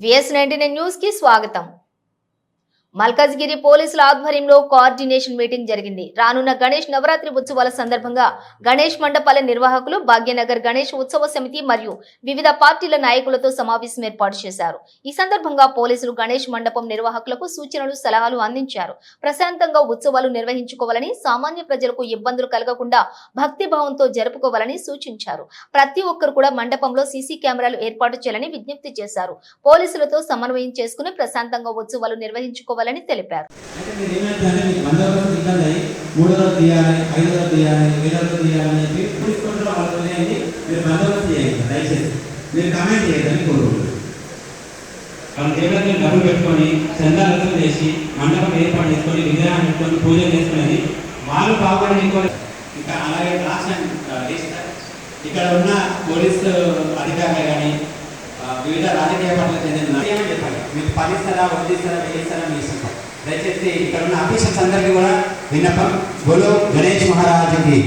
VS99 news కి స్వాగతం। మల్కాజ్గిరి పోలీసుల ఆధ్వర్యంలో కోఆర్డినేషన్ మీటింగ్ జరిగింది। రానున్న గణేష్ నవరాత్రి ఉత్సవాల సందర్భంగా గణేష్ మండపాల నిర్వాహకులు, భాగ్యనగర్ గణేష్ ఉత్సవ సమితి మరియు వివిధ పార్టీల నాయకులతో సమావేశం ఏర్పాటు చేశారు। ఈ సందర్భంగా పోలీసులు గణేష్ మండపం నిర్వాహకులకు సూచనలు, సలహాలు అందించారు। ప్రశాంతంగా ఉత్సవాలు నిర్వహించుకోవాలని, సామాన్య ప్రజలకు ఇబ్బందులు కలగకుండా భక్తి భావంతో జరుపుకోవాలని సూచించారు। ప్రతి ఒక్కరు కూడా మండపంలో సీసీ కెమెరాలు ఏర్పాటు చేయాలని విజ్ఞప్తి చేశారు। పోలీసులతో సమన్వయం చేసుకుని ప్రశాంతంగా ఉత్సవాలు నిర్వహించుకోవాలని తెలిపారు। డబ్బులు పెట్టుకొని చందాలు వసూలు చేసి మండపం ఏర్పాటు చేసుకొని విగ్రహం పెట్టుకొని పూజ చేసుకునేది వాళ్ళు బాగుపడి ఇంకా అలాగే ఇక్కడ ఉన్న పోలీసు అధికారులు కానీ వివిధ రాజకీయ పార్టీలకు చెందిన చెప్పండి, మీకు 10 ఇస్తారా, 1 ఇస్తారా, 10 ఇస్తారా మీ ఇష్టం। దయచేసి ఇక్కడ ఉన్న ఆఫీసర్స్ అందరికీ కూడా విన్నపం, బోలో గణేష్ మహారాజుకి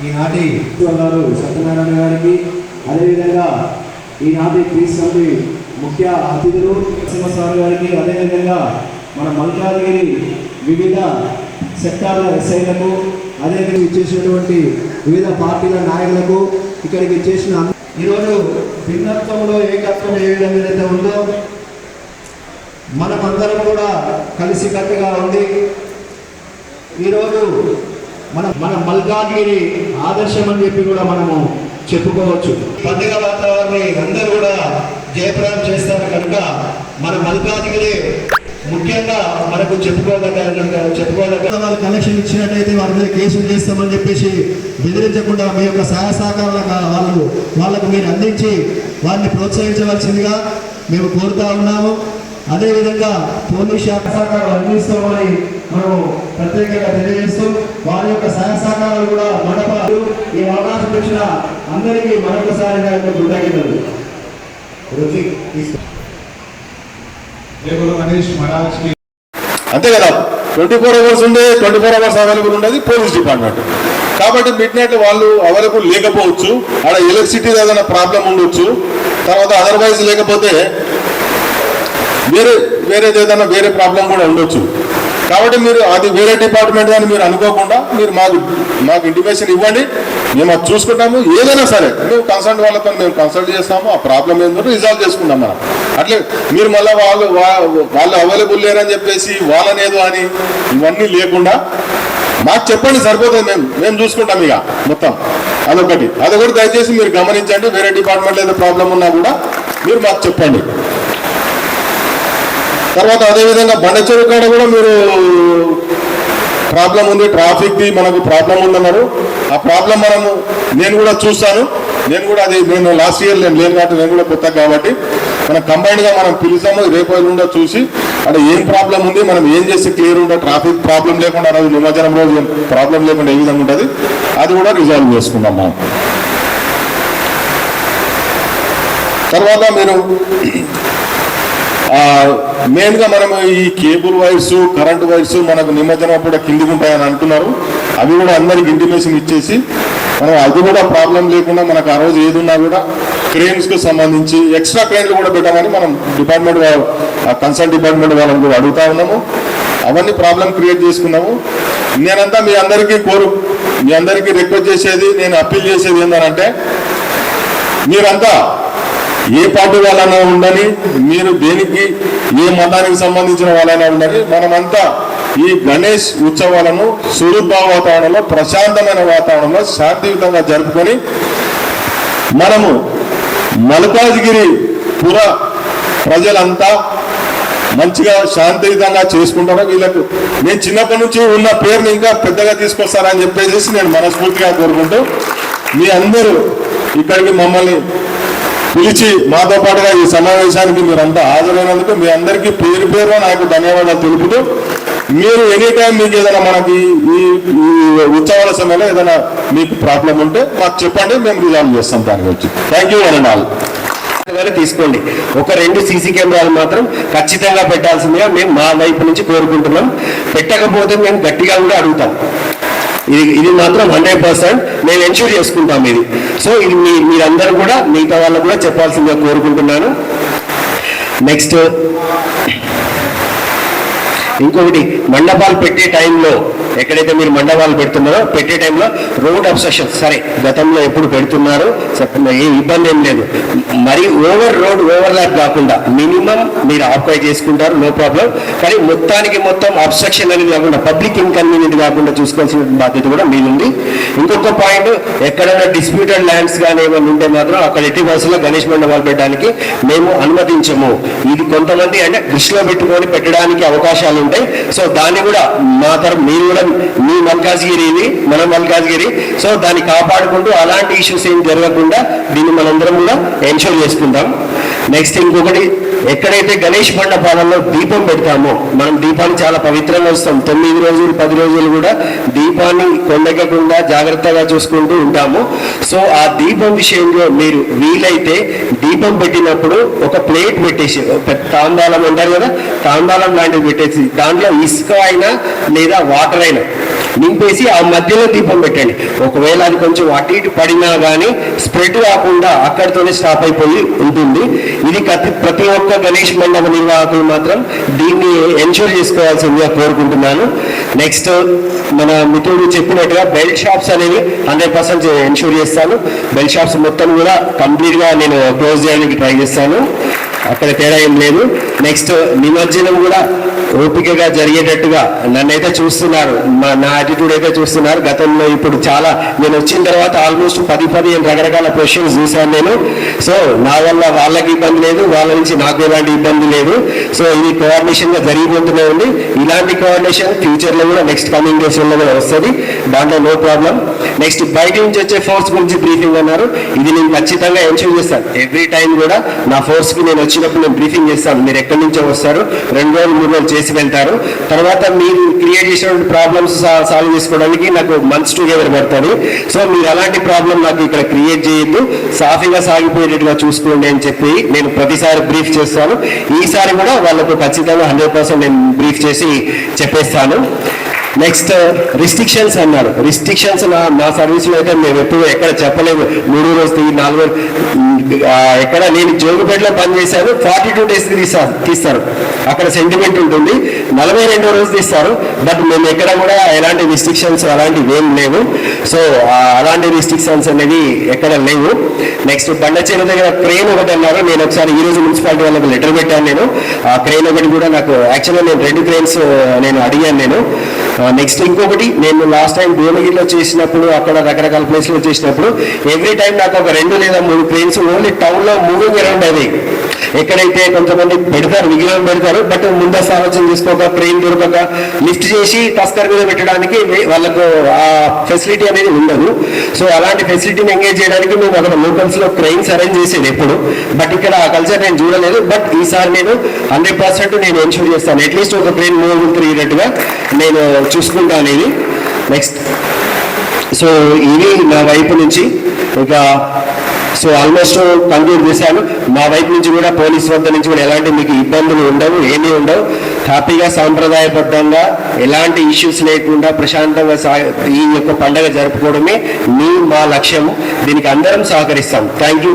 ఈనాటి గారు సత్యనారాయణ గారికి, అదేవిధంగా ఈనాటి పీస్ కమిటీ ముఖ్య అతిథులు సింహసారి గారికి, అదేవిధంగా మన మల్కాజ్గిరి వివిధ సెక్టార్ల ఎస్ఐలకు, అదేవిధంగా ఇచ్చేసినటువంటి వివిధ పార్టీల నాయకులకు, ఇక్కడికి ఇచ్చేసిన ఈరోజు భిన్నత్వంలో ఏకత్వం ఏ విధంగా ఏదైతే ఉందో మనమందరం కూడా కలిసికట్టుగా ఉండి ఈరోజు మన మల్కాజ్గిరి ఆదర్శం అని చెప్పి కూడా మనము చెప్పుకోవచ్చు। పండుగ వాతావరణాన్ని అందరూ కూడా జయప్రదం చేస్తారు కనుక మన మల్కాజ్గిరి ముఖ్యంగా మనకు చెప్పుకోదగ్గ వాళ్ళు కలెక్షన్ ఇచ్చినట్టయితే వారి మీద కేసులు చేస్తామని చెప్పేసి బెదిరించకుండా మీ యొక్క సహాయ సహకారాలు వాళ్ళకు మీరు అందించి వారిని ప్రోత్సహించవలసిందిగా మేము కోరుతా ఉన్నాము। అదేవిధంగా పోలీస్ శాఖ సహకారాలు అందిస్తామని మనము ప్రత్యేకంగా తెలియజేస్తూ వారి యొక్క సహాయ సహకారాలు కూడా మండపాలు ఈ అవకాశం ఇచ్చిన అందరికీ మరొకసారిగా కృతజ్ఞతలు। అంతే కదా, 24 hours ఉండే 24 hours అవైలబుల్ ఉండేది పోలీస్ డిపార్ట్మెంట్ కాబట్టి మిడ్ నైట్ వాళ్ళు అవైలబుల్ లేకపోవచ్చు, అక్కడ ఎలక్ట్రిసిటీ ఏదైనా ప్రాబ్లం ఉండొచ్చు, తర్వాత అదర్వైజ్ లేకపోతే వేరేది ఏదైనా వేరే ప్రాబ్లం కూడా ఉండొచ్చు। కాబట్టి మీరు అది వేరే డిపార్ట్మెంట్ అని మీరు అనుకోకుండా మీరు మాకు ఇంటిమేషన్ ఇవ్వండి, మేము అది చూసుకుంటాము। ఏదైనా సరే మేము కన్సల్ట్ వాళ్ళతో మేము కన్సల్ట్ చేస్తాము, ఆ ప్రాబ్లం ఏంటో రిజాల్వ్ చేసుకుంటాం మనం। అట్లే మీరు మళ్ళీ వాళ్ళు అవైలబుల్ లేరని చెప్పేసి వాళ్ళనేదో అని ఇవన్నీ లేకుండా మాకు చెప్పండి, సరిపోతుంది, మేము చూసుకుంటాం ఇక మొత్తం। అదొకటి దయచేసి మీరు గమనించండి, వేరే డిపార్ట్మెంట్లో ఏదో ప్రాబ్లం ఉన్నా కూడా మీరు మాకు చెప్పండి। తర్వాత అదేవిధంగా బండచెరువు కాడ కూడా మీరు ప్రాబ్లం ఉంది, ట్రాఫిక్ది మనకు ప్రాబ్లం ఉందన్నారు, ఆ ప్రాబ్లం నేను కూడా చూస్తాను, నేను లాస్ట్ ఇయర్ నేను లేను కాబట్టి నేను కూడా కొత్త కాబట్టి మనం కంబైన్డ్గా మనం పిలుస్తాము, రేపు ఎల్లుండో చూసి అంటే ఏం ప్రాబ్లం ఉంది, మనం ఏం చేస్తే క్లియర్ ఉంటే ట్రాఫిక్ ప్రాబ్లం లేకుండా రోజు నిమజ్జనం రోజు ఏం ప్రాబ్లం లేకుండా ఏ విధంగా ఉంటుంది అది కూడా రిజాల్వ్ చేసుకుందాం మనం। తర్వాత మీరు మెయిన్గా మనం ఈ కేబుల్ వైర్స్, కరెంట్ వైర్స్ మనకు నిమజ్జనం కూడా కిందికి ఉంటాయని అంటున్నారు, అవి కూడా అందరికి ఇంటిమేషన్ ఇచ్చేసి మనం అది కూడా ప్రాబ్లం లేకుండా మనకు ఆ రోజు ఏది ఉన్నా కూడా క్రెయిన్స్కి సంబంధించి ఎక్స్ట్రా క్రెయిన్లు కూడా పెట్టామని మనం డిపార్ట్మెంట్ కన్సర్న్ డిపార్ట్మెంట్ వాళ్ళని కూడా అడుగుతా ఉన్నాము, అవన్నీ ప్రాబ్లం క్రియేట్ చేసుకున్నాము। నేనంతా మీ అందరికీ రిక్వెస్ట్ చేసేది, నేను అప్పీల్ చేసేది ఏంటంటే మీరంతా ఏ పార్టీ వాళ్ళైనా ఉండని, మీరు దేనికి ఏ మతానికి సంబంధించిన వాళ్ళైనా ఉండని, మనమంతా ఈ గణేష్ ఉత్సవాలను సురూప వాతావరణంలో, ప్రశాంతమైన వాతావరణంలో శాంతియుతంగా జరుపుకొని మనము మల్కాజ్గిరి పుర ప్రజలంతా మంచిగా శాంతియుతంగా చేసుకుంటారు। వీళ్ళకు నేను చిన్నప్పటి నుంచి ఉన్న పేరుని ఇంకా పెద్దగా తీసుకొస్తారని చెప్పేసి నేను మనస్ఫూర్తిగా కోరుకుంటూ మీ అందరూ ఇక్కడికి మమ్మల్ని పిలిచి మాతో పాటుగా ఈ సమావేశానికి మీరంతా హాజరైనందుకు మీ అందరికీ పేరు నాకు ధన్యవాదాలు తెలుపుతూ, మీరు ఎనీ టైం మీకు ఏదైనా మనకి ఈ ఉత్సవాల సమయంలో ఏదైనా మీకు ప్రాబ్లం ఉంటే మాకు చెప్పండి, మేము రిజాల్వ్ చేస్తాం దాని గురించి। థ్యాంక్ యూ అనండి। తీసుకోండి, ఒక 2 సీసీ కెమెరాలు మాత్రం ఖచ్చితంగా పెట్టాల్సిందిగా మేము మా వైపు నుంచి కోరుకుంటున్నాం, పెట్టకపోతే మేము గట్టిగా కూడా అడుగుతాం। ఇది మాత్రం 100% మేము ఎన్ష్యూర్ చేసుకుంటాం ఇది. సో ఇది మీరందరూ కూడా మిగతా వాళ్ళకు కూడా చెప్పాల్సిందిగా కోరుకుంటున్నాను. నెక్స్ట్ ఇంకొకటి, మండపాలు పెట్టే టైంలో ఎక్కడైతే మీరు మండపాలు పెడుతున్నారో పెట్టే టైంలో రోడ్ అబ్స్ట్రక్షన్, సరే గతంలో ఎప్పుడు పెడుతున్నారు ఏ ఇబ్బంది ఏం లేదు, మరి ఓవర్లాప్ కాకుండా మినిమం మీరు ఆక్యుపై చేసుకుంటారు, నో ప్రాబ్లం. కానీ మొత్తం అబ్స్ట్రక్షన్ అనేది కాకుండా పబ్లిక్ ఇన్కన్వీనియంట్ కాకుండా చూసుకోవాల్సిన బాధ్యత కూడా మీది. ఇంకొక పాయింట్, ఎక్కడైనా డిస్ప్యూటెడ్ ల్యాండ్స్ కానీ ఏమైనా ఉంటే మాత్రం అక్కడ ఎట్టి బస్సులో గణేష్ మండపాలు పెట్టడానికి మేము అనుమతించము. ఇది కొంతమంది అంటే దృష్టిలో పెట్టుకొని పెట్టడానికి అవకాశాలు ఉంటాయి. సో దాన్ని కూడా మా తరపు మీరు కూడా మీ మల్కాజ్గిరి ఇది మన మల్కాజ్గిరి, సో దాన్ని కాపాడుకుంటూ అలాంటి ఇష్యూస్ ఏం జరగకుండా దీన్ని మనందరం కూడా ఎన్షూర్ చేసుకుంటాం. నెక్స్ట్ ఇంకొకటి, ఎక్కడైతే గణేష్ మండపాలలో దీపం పెడతామో, మనం దీపాన్ని చాలా పవిత్రంగా వస్తాం, 9 రోజులు 10 రోజులు కూడా దీపాన్ని కొండెక్కకుండా జాగ్రత్తగా చూసుకుంటూ ఉంటాము. సో ఆ దీపం విషయంలో మీరు వీలైతే దీపం పెట్టినప్పుడు ఒక ప్లేట్ పెట్టేసి, తాంబాలం అంటారు కదా, తాంబాలం లాంటివి పెట్టేసి దాంట్లో ఇసుక అయినా లేదా వాటర్ అయినా నింపేసి ఆ మధ్యలో దీపం పెట్టండి. ఒకవేళ అది కొంచెం అటు ఇటు పడినా కానీ స్ప్రెడ్ కాకుండా అక్కడితోనే స్టాప్ అయిపోయి ఉంటుంది. ఇది ప్రతి ఒక్క గణేష్ మండప నిర్వాహకులు మాత్రం దీన్ని ఎన్షూర్ చేసుకోవాల్సిందిగా కోరుకుంటున్నాను. నెక్స్ట్ మన మిత్రుడు చెప్పినట్టుగా బెల్ట్ షాప్స్ అనేవి 100% ఎన్షూర్ చేస్తాను. బెల్ట్ షాప్స్ మొత్తం కూడా కంప్లీట్గా నేను క్లోజ్ చేయడానికి ట్రై చేస్తాను, అక్కడ తేడా ఏం లేదు. నెక్స్ట్ నిమజ్జనం కూడా ఓపికగా జరిగేటట్టుగా నన్నైతే చూస్తున్నారు, నా యాటిట్యూడ్ అయితే చూస్తున్నారు. గతంలో ఇప్పుడు చాలా నేను వచ్చిన తర్వాత ఆల్మోస్ట్ 10-15 రకరకాల క్వశ్చన్స్ చూశాను నేను. సో నా వల్ల వాళ్ళకి ఇబ్బంది లేదు, వాళ్ళ నుంచి నాకు ఎలాంటి ఇబ్బంది లేదు. సో ఇది కోఆర్డినేషన్గా జరిగిపోతూనే ఉంది. ఇలాంటి కోఆర్డినేషన్ ఫ్యూచర్లో కూడా నెక్స్ట్ కమింగ్ డేస్లో కూడా వస్తుంది, దాంట్లో నో ప్రాబ్లం. నెక్స్ట్ బయట నుంచి వచ్చే ఫోర్స్ గురించి బ్రీఫింగ్ అన్నారు, ఇది నేను ఖచ్చితంగా ఎన్షూర్ చేస్తాను. ఎవ్రీ టైం కూడా నా ఫోర్స్కి నేను వచ్చినప్పుడు నేను బ్రీఫింగ్ చేస్తాను, మీరు ఎక్కడి నుంచో వస్తారు, 2 రోజులు 3 రోజులు చేసి వెళ్తారు, తర్వాత మీరు క్రియేట్ చేసిన ప్రాబ్లమ్స్ సాల్వ్ చేసుకోవడానికి నాకు మంత్స్ టుగెదర్ పడతారు. సో మీరు అలాంటి ప్రాబ్లం నాకు ఇక్కడ క్రియేట్ చేయొద్దు, సాఫీగా సాగిపోయేటట్టుగా చూసుకోండి అని చెప్పి నేను ప్రతిసారి బ్రీఫ్ చేస్తాను. ఈసారి కూడా వాళ్ళకు ఖచ్చితంగా 100% నేను బ్రీఫ్ చేసి చెప్పేస్తాను. నెక్స్ట్ రిస్ట్రిక్షన్స్ అన్నారు. రిస్ట్రిక్షన్స్ నా సర్వీస్లో అయితే మేము ఎప్పుడు ఎక్కడ చెప్పలేము, 3 రోజులు 4 రోజులు ఎక్కడ నేను జోగుపేటలో పనిచేశాను, 42 డేస్కి తీస్తారు, అక్కడ సెంటిమెంట్ ఉంటుంది, 42వ రోజు తీస్తారు. బట్ మేము ఎక్కడ కూడా ఎలాంటి రిస్ట్రిక్షన్స్ అలాంటివి ఏం లేవు. సో అలాంటి రిస్ట్రిక్షన్స్ అనేవి ఎక్కడ లేవు. నెక్స్ట్ బండచేరు దగ్గర క్రెయిన్ ఒకటి అన్నారు, నేను ఒకసారి ఈ రోజు మున్సిపాలిటీ వాళ్ళకి లెటర్ పెట్టాను. నేను ఆ క్రెయిన్ ఒకటి కూడా నాకు యాక్చువల్గా నేను 2 క్రెయిన్స్ నేను అడిగాను నేను. నెక్స్ట్ ఇంకొకటి, నేను లాస్ట్ టైం భువనగిరిలో చేసినప్పుడు అక్కడ రకరకాల ప్లేస్లో చేసినప్పుడు ఎవ్రీ టైం నాకు ఒక 2 లేదా 3 క్రెయిన్స్ ఓన్లీ టౌన్లో మూవింగ్ అరౌండ్ అది. ఎక్కడైతే కొంతమంది పెడతారు, విగ్రహం పెడతారు, బట్ ముందస్తు ఆలోచన చేసుకోక క్రెయిన్ దొరకక లిఫ్ట్ చేసి టస్కర్ మీద పెట్టడానికి వాళ్ళకు ఆ ఫెసిలిటీ అనేది ఉండదు. సో అలాంటి ఫెసిలిటీని ఎంగేజ్ చేయడానికి మేము అక్కడ లోకల్స్లో క్రెయిన్స్ అరేంజ్ చేసేది ఎప్పుడు, బట్ ఇక్కడ ఆ కల్చర్ నేను చూడలేదు. బట్ ఈసారి నేను 100% నేను ఎన్షూర్ చేస్తాను, అట్లీస్ట్ ఒక క్రెయిన్ మూవ్ తిరిగేటట్టుగా నేను చూసుకుంటాను ఇది. నెక్స్ట్ సో ఇది నా వైపు నుంచి ఇక సో ఆల్మోస్ట్ కంక్లూడ్ చేశాను. మా వైపు నుంచి కూడా పోలీస్ వద్ద నుంచి కూడా ఎలాంటి మీకు ఇబ్బందులు ఉండవు, ఏమీ ఉండవు. హ్యాపీగా సాంప్రదాయబద్ధంగా ఎలాంటి ఇష్యూస్ లేకుండా ప్రశాంతంగా ఈ యొక్క పండుగ జరుపుకోవడమే మా లక్ష్యము. దీనికి అందరం సహకరిస్తాం. Thank you.